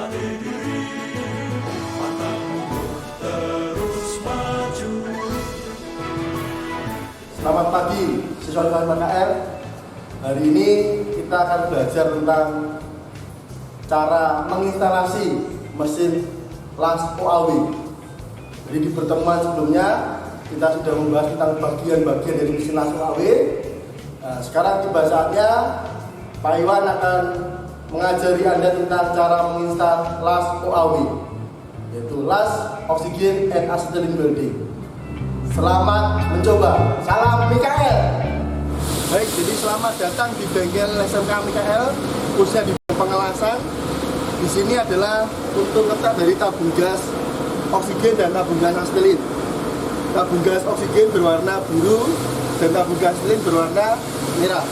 berani diri, pantang mundur terus maju. Selamat pagi siswa PKL. Hari ini kita akan belajar tentang cara menginstalasi mesin las OAW. Jadi di pertemuan sebelumnya kita sudah membahas tentang bagian-bagian dari mesin las OAW. Nah, sekarang tiba saatnya Pak Iwan akan mengajari Anda tentang cara menginstal las OAW, yaitu las Oxygen and Acetylene Welding. Selamat mencoba. Salam Mikael. Baik, jadi selamat datang di bengkel SMK Mikael, khususnya di pengelasan. Di sini adalah untuk letak dari tabung gas oksigen dan tabung gas asetilin. Tabung gas oksigen berwarna biru dan tabung gas asetilin berwarna merah.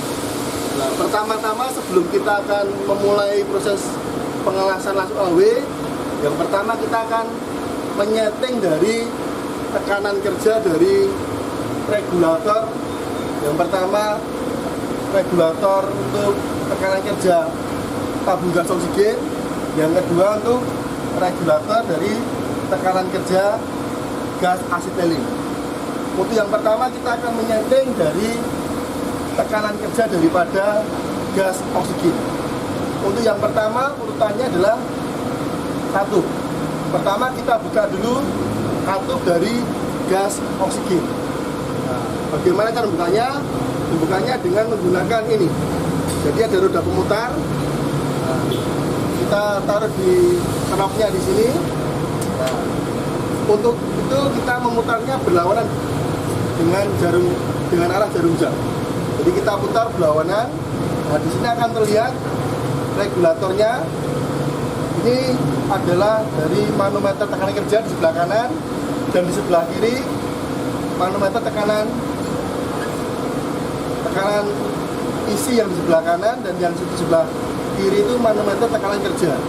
Nah, pertama-tama sebelum kita akan memulai proses pengelasan las OAW, yang pertama kita akan menyeting dari tekanan kerja dari regulator. Yang pertama, regulator untuk tekanan kerja tabung gas oksigen. Yang kedua, untuk regulator dari tekanan kerja gas asetilin. Untuk yang pertama, kita akan menyeting dari tekanan kerja daripada gas oksigen. Untuk yang pertama, urutannya adalah satu. Pertama, kita buka dulu katup dari gas oksigen. Nah, bagaimana cara membukanya? Dibukanya dengan menggunakan ini. Jadi ada roda pemutar. Nah, kita taruh di knopnya di sini. Nah, untuk itu kita memutarnya berlawanan dengan arah jarum jam. Jadi kita putar berlawanan. Nah, di sini akan terlihat regulatornya. Ini adalah dari manometer tekanan kerja di sebelah kanan, dan di sebelah kiri manometer tekanan isi yang di sebelah kanan, dan yang di sebelah kiri itu manometer tekanan kerja.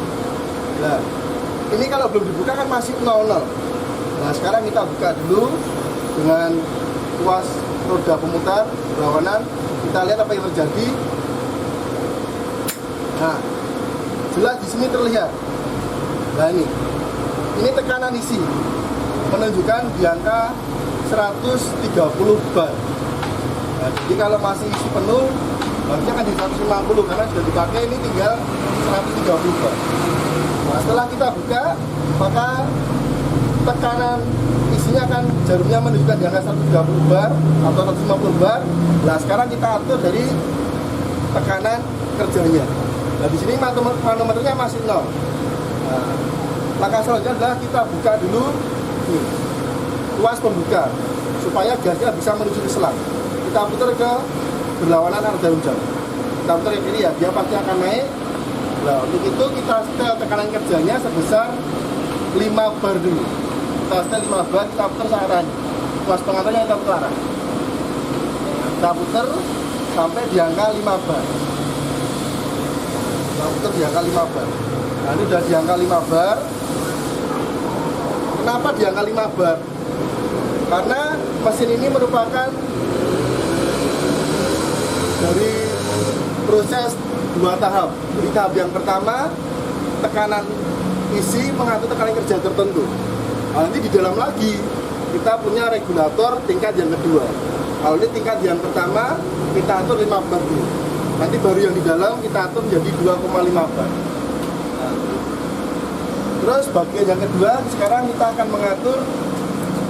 Nah, ini kalau belum dibuka kan masih 00. Nah, sekarang kita buka dulu dengan tuas roda pemutar berlawanan. Kita lihat apa yang terjadi. Nah, jelas di sini terlihat. Nah, ini tekanan isi menunjukkan di angka 130 bar. Nah, jadi kalau masih isi penuh, harusnya kan di 150 karena sudah dipakai, ini tinggal 130 bar. Nah, setelah kita buka, maka tekanan isinya akan jarumnya menunjukkan di angka 130 bar atau 150 bar. Nah, sekarang kita atur dari tekanan kerjanya. Nah, di sini manometernya masih 0. Nah, langkah selanjutnya adalah kita buka dulu tuas pembuka supaya gasnya bisa menuju ke selang. Kita putar ke berlawanan arah jarum jam. Kita putar ke kiri ya, dia pasti akan naik. Nah, untuk itu kita setel tekanan kerjanya sebesar 5 bar dulu. Kita setel 5 bar, kita putar searahnya. Tuas pengaturnya kita putar arah. Kita putar sampai di angka 5 bar. Kita putar di angka 5 bar. Nah, ini sudah di angka 5 bar. Kenapa di angka 5 bar? Karena mesin ini merupakan dari proses 2 tahap. Jadi tahap yang pertama, tekanan isi mengatur tekanan kerja tertentu. Nah, nanti di dalam lagi kita punya regulator tingkat yang kedua. Kalau ini tingkat yang pertama, kita atur 5 bar dulu. Nanti baru yang di dalam kita atur menjadi 2,5 bar. Nah, terus bagian yang kedua, sekarang kita akan mengatur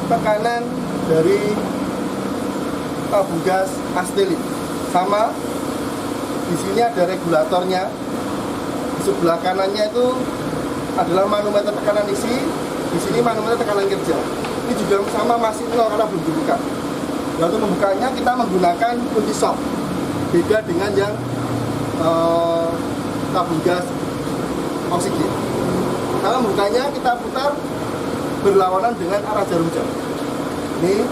tekanan dari tabung gas asetilin. Sama, di sini ada regulatornya. Di sebelah kanannya itu adalah manometer tekanan isi. Di sini manometer tekanan kerja. Ini juga sama, masih 0 karena belum dibuka. Dan untuk membukanya kita menggunakan kunci shock. Beda dengan yang tabung gas oksigen. Kalau membukanya kita putar berlawanan dengan arah jarum jam. Ini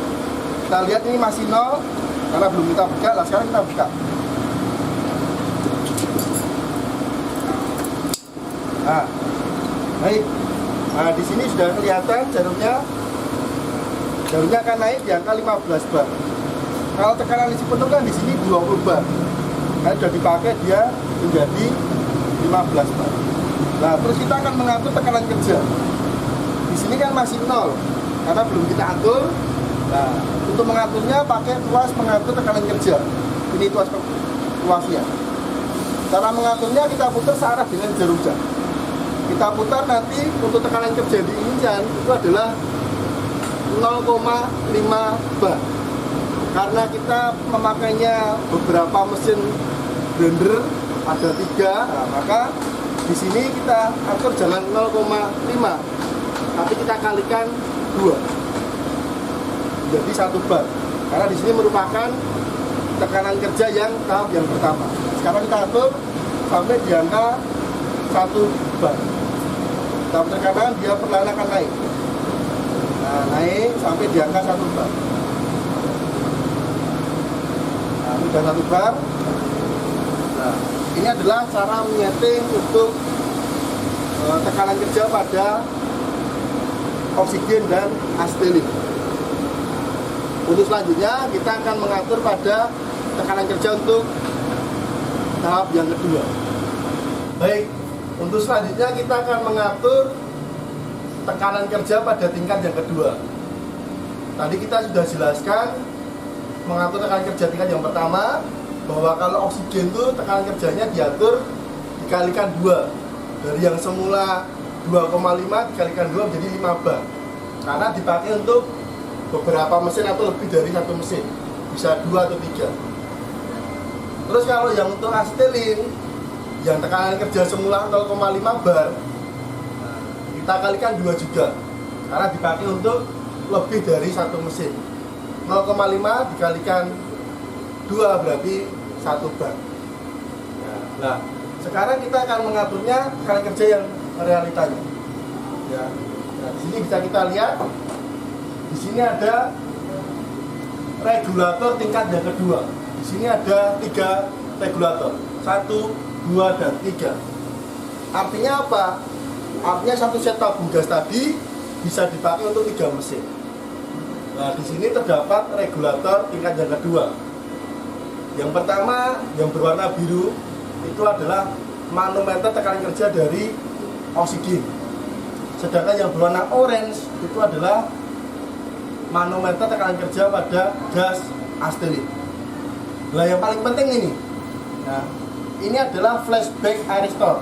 kita lihat ini masih 0 karena belum kita buka. Nah, sekarang kita buka. Nah, baik. Nah, di sini sudah kelihatan jarumnya. Jarumnya akan naik di angka 15 bar. Kalau tekanan isi penuh kan di sini 20 bar. Kalau sudah dipakai dia menjadi 15 bar. Nah, terus kita akan mengatur tekanan kerja. Di sini kan masih 0 karena belum kita atur. Nah, untuk mengaturnya pakai tuas mengatur tekanan kerja. Ini tuasnya. Cara mengaturnya kita putar searah dengan jarum jam. Kita putar nanti untuk tekanan kerja di injan itu adalah 0,5 bar. Karena kita memakainya beberapa mesin blender ada 3, nah, maka di sini kita atur jangan 0,5, tapi kita kalikan 2, jadi 1 bar. Karena di sini merupakan tekanan kerja yang tahap yang pertama. Sekarang kita atur sampai di angka 1 bar. Tahap tekanan dia perlahan akan naik. Nah, naik sampai di angka 1 bar. Nah, sudah 1 bar. Nah, ini adalah cara menyeting untuk tekanan kerja pada oksigen dan asetilin. Untuk selanjutnya kita akan mengatur pada tekanan kerja untuk tahap yang kedua. Baik, untuk selanjutnya kita akan mengatur tekanan kerja pada tingkat yang kedua. Tadi kita sudah jelaskan mengatur tekanan kerja tingkat yang pertama, bahwa kalau oksigen itu tekanan kerjanya diatur dikalikan 2. Dari yang semula 2,5 dikalikan 2 menjadi 5 bar. Karena dipakai untuk beberapa mesin atau lebih dari 1 mesin. Bisa 2 atau 3. Terus kalau yang untuk asetilin yang tekanan kerja semula 0,5 bar, kita kalikan 2 juga. Karena dipakai untuk lebih dari 1 mesin. 0,5 dikalikan 2 berarti 1 bar. Nah, sekarang kita akan mengaturnya tekanan kerja yang realitanya. Ya. Nah, di sini bisa kita lihat. Di sini ada regulator tingkat yang kedua. Di sini ada 3 regulator. 1, 2, dan 3. Artinya apa? Artinya satu set tabung gas tadi bisa dipakai untuk 3 mesin. Nah, di sini terdapat regulator tingkat yang kedua. Yang pertama, yang berwarna biru, itu adalah manometer tekanan kerja dari oksigen. Sedangkan yang berwarna orange, itu adalah manometer tekanan kerja pada gas asetilin. Nah, yang paling penting ini. Nah, ini adalah flashback aristor.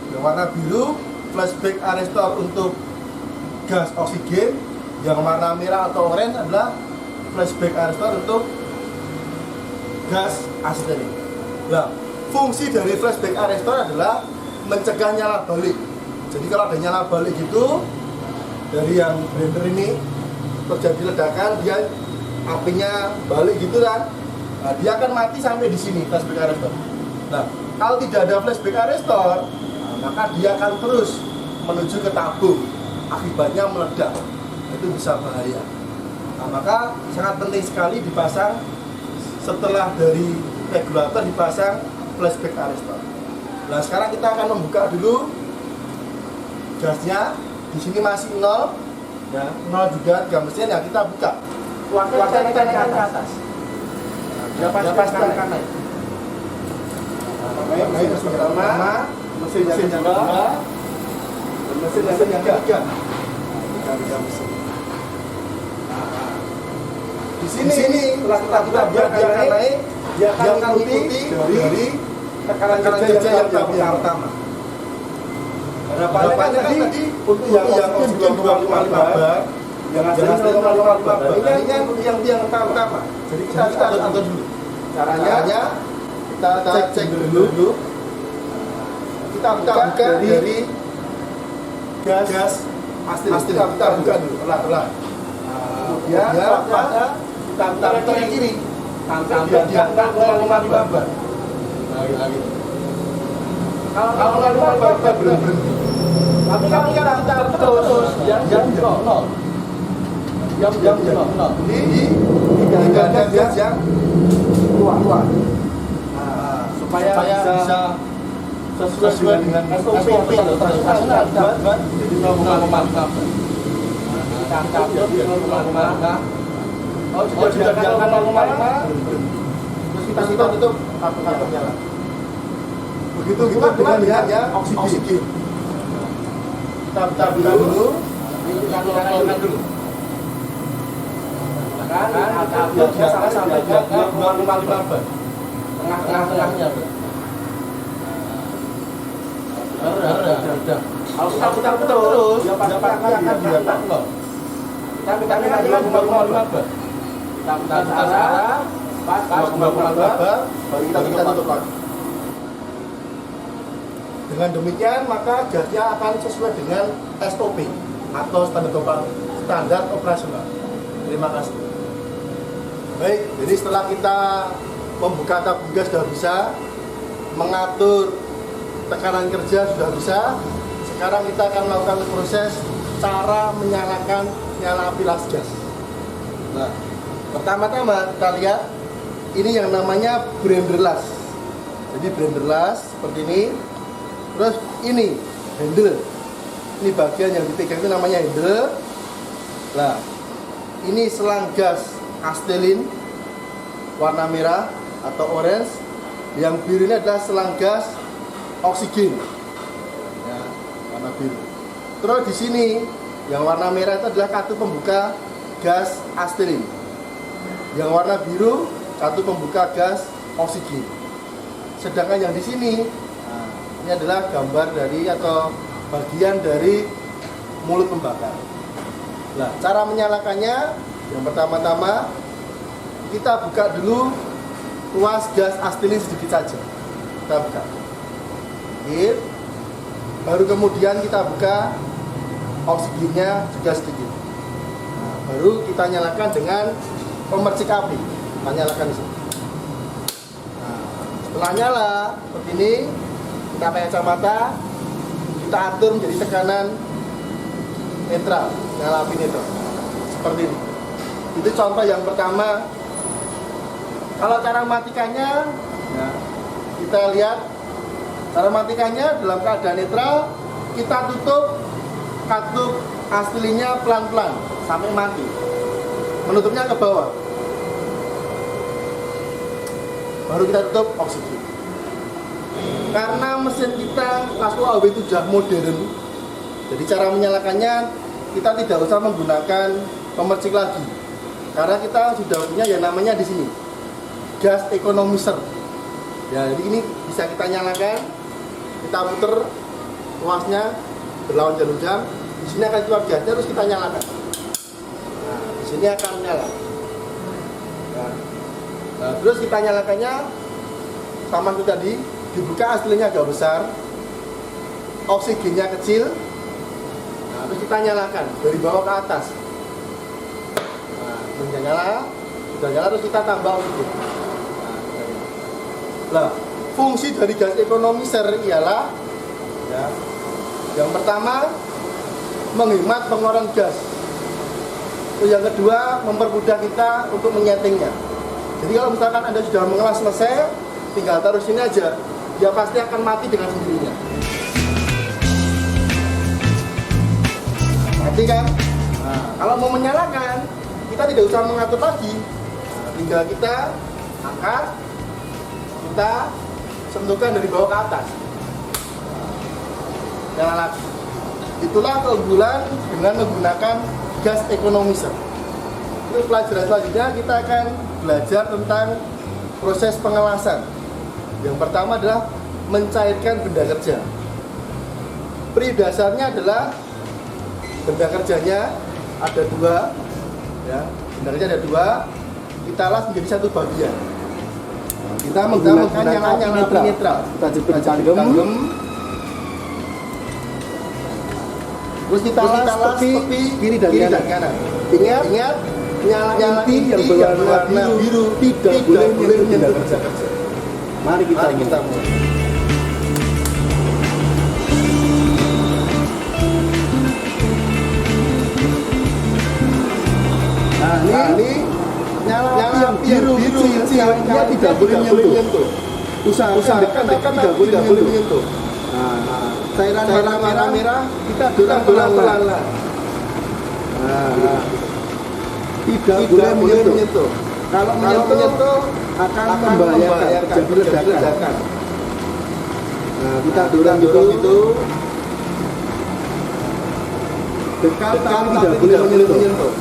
Yang warna biru, flashback aristor untuk gas oksigen. Yang warna merah atau orange adalah flashback aristor untuk gas asetilin. Nah, fungsi dari flashback aristor adalah mencegah nyala balik. Jadi kalau ada nyala balik gitu dari yang blender ini terjadi ledakan, dia apinya balik gitu kan. Nah, dia akan mati sampai di sini flashback aristor. Nah, kalau tidak ada flashback aristor, maka dia akan terus menuju ke tabung. Akibatnya meledak. Itu bisa bahaya. Nah, maka sangat penting sekali dipasang setelah dari regulator dipasang flashback aristor. Nah, sekarang kita akan membuka dulu gasnya. Di sini masih 0, ya, 0 juga 3 mesin. Ya, kita buka. Tuasnya kita naikkan ke atas. Dia pasti akan naik. Naik mesin pertama, mesin yang kedua, dan mesin yang ketiga. Tiga mesin. Di sini setelah kita biarkan naik, dia akan mengikuti dari tekanan kerja yang pertama. Harapannya tadi untuk yang oksigen 2,5 bar, yang asetilin 0,5 bar. Ini yang tiang pertama. Jadi kita atur dulu. Caranya kita cek dulu. Kita buka dari gas asetilin. Kita buka dulu pelan-pelan. Kemudian pada kita putar yang kiri. Dia diangkat 0,5 bar. Lagi. Kalau 0,5 bar belum berhenti. Tapi kalau kita terus yang 0. Yang 0. Ini ada gas yang keluar. Nah, supaya bisa sesuai dengan SOP internasional buat di 0,4. Kita catat di 0,5. Oh, sudah diangkat 0,5. Terus kita tutup kartu-kartunya lah. Begitu juga dengan yang oksigen. Kita buka dulu. Kita nyalakan dulu. Kan apinya sampai jaga 255 bar. Tengah-tengahnya. Udah. Kalau kita putar terus, ya pasti akan diangkat loh. Kita nyalakan 255 bar. Kita putar ke arah, pas 255 bar, baru kita tutup lagi. Dengan demikian maka gasnya akan sesuai dengan SOP atau standar operasional. Terima kasih. Baik, jadi setelah kita membuka tabung gas sudah bisa, mengatur tekanan kerja sudah bisa, sekarang kita akan melakukan proses cara menyalakan nyala api las gas. Nah, pertama-tama kita lihat ini yang namanya blender las. Jadi blender las seperti ini. Terus ini handle. Ini bagian yang dipegang itu namanya handle. Nah, ini selang gas Astelin warna merah atau orange. Yang biru ini adalah selang gas oksigen. Ya, warna biru. Terus di sini yang warna merah itu adalah kartu pembuka gas Astelin. Yang warna biru kartu pembuka gas oksigen. Sedangkan yang di sini, nah, ini adalah gambar dari atau bagian dari mulut pembakar. Nah, cara menyalakannya yang pertama-tama kita buka dulu tuas gas Astelin sedikit saja. Kita buka. Sedikit. Baru kemudian kita buka oksigennya juga sedikit. Nah, baru kita nyalakan dengan pemercik api. Kita nyalakan di sini. Nah, setelah nyala seperti ini, kita pakai kacamata, kita atur menjadi tekanan netral, nyala api netral. Seperti ini. Itu contoh yang pertama. Kalau cara matikannya, ya, kita lihat cara matikannya dalam keadaan netral, kita tutup katup Astelinnya pelan-pelan sampai mati. Menutupnya ke bawah. Baru kita tutup oksigen. Karena mesin kita Las UAW itu sudah modern, jadi cara menyalakannya kita tidak usah menggunakan pemercik lagi. Karena kita sudah punya yang namanya di sini gas economizer. Ya, jadi ini bisa kita nyalakan, kita puter tuasnya berlawan jarum jam. Di sini akan keluar gasnya, terus kita nyalakan. Nah, di sini akan menyala. Nah, terus kita nyalakannya sama seperti tadi, dibuka Astelinnya agak besar, oksigennya kecil. Nah, terus kita nyalakan dari bawah ke atas. Sudah nyala, terus kita tambah oksigen. Nah, fungsi dari gas economizer ialah, ya, yang pertama menghemat pengeluaran gas. Terus yang kedua mempermudah kita untuk menyetingnya. Jadi kalau misalkan Anda sudah mengelah selesai, tinggal taruh sini aja, dia pasti akan mati dengan sendirinya. Mati kan? Nah, kalau mau menyalakan, kita tidak usah mengatur lagi. Nah, tinggal kita angkat, kita sentuhkan dari bawah ke atas. Nyala lagi. Itulah keunggulan dengan menggunakan gas economizer. Terus pelajaran selanjutnya kita akan belajar tentang proses pengelasan. Yang pertama adalah mencairkan benda kerja. Pri dasarnya adalah benda kerjanya ada dua, ya, benda kerja ada dua, kita las menjadi satu bagian. Kita menggunakan nyala api netral. Kita jepit tanggem. Terus kita las tepi kiri dan kanan. Ingat nyala inti yang berwarna biru tidak boleh menyentuh benda kerja. Mari kita mulai. Nah, ini nyala api yang biru kecil, dia tidak boleh menyentuh. Usahakan dekat tidak boleh menyentuh. Nah, cairan merah kita dorong pelan-pelan. Nah, tidak boleh menyentuh. Kalau menyentuh akan membahayakan, jadi ledakan. Nah, kita dorong itu dekat tapi tidak boleh menyentuh.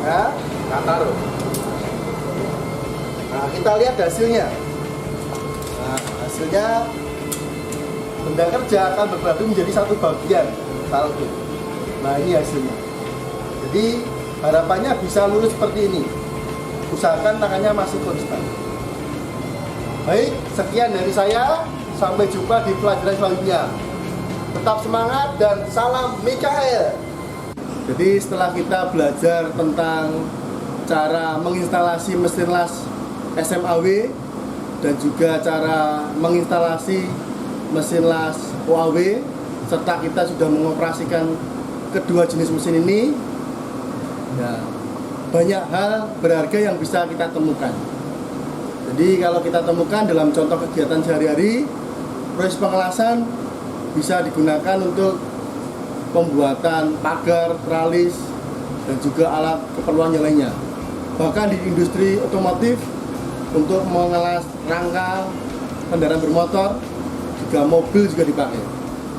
Ya, taruh. nah kita lihat hasilnya. Nah, hasilnya benda kerja akan berbagi menjadi satu bagian saldo. Nah, ini hasilnya. Jadi harapannya bisa lurus seperti ini. Usahakan tangannya masih konstan. Baik, sekian dari saya. Sampai jumpa di pelajaran selanjutnya. Tetap semangat dan salam Mikael. Jadi setelah kita belajar tentang cara menginstalasi mesin las SMAW dan juga cara menginstalasi mesin las OAW, serta kita sudah mengoperasikan kedua jenis mesin ini, ya, banyak hal berharga yang bisa kita temukan. Jadi kalau kita temukan dalam contoh kegiatan sehari-hari, proses pengelasan bisa digunakan untuk pembuatan pagar, tralis, dan juga alat keperluan yang lainnya. Bahkan di industri otomotif untuk mengelas rangka kendaraan bermotor, juga mobil juga dipakai.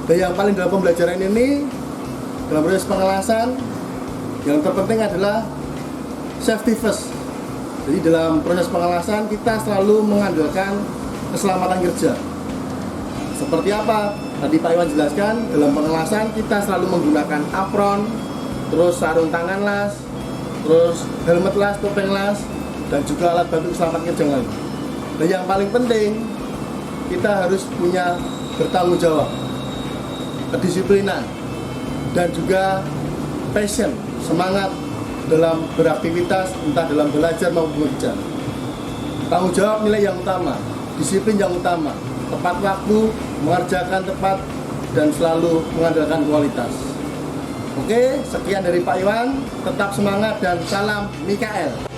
Dan yang paling dalam pembelajaran ini, dalam proses pengelasan, yang terpenting adalah safety first. Jadi dalam proses pengelasan kita selalu mengandalkan keselamatan kerja. Seperti apa? Tadi Pak Iwan jelaskan, dalam pengelasan kita selalu menggunakan apron, terus sarung tangan las, terus helmet las, topeng las, dan juga alat bantu keselamatan kerja lain. Dan yang paling penting, kita harus punya bertanggung jawab, kedisiplinan, dan juga passion, semangat dalam beraktivitas, entah dalam belajar maupun bekerja. Tanggung jawab nilai yang utama, disiplin yang utama, tepat waktu, mengerjakan tepat, dan selalu mengandalkan kualitas. Oke, sekian dari Pak Iwan. Tetap semangat dan salam Mikael.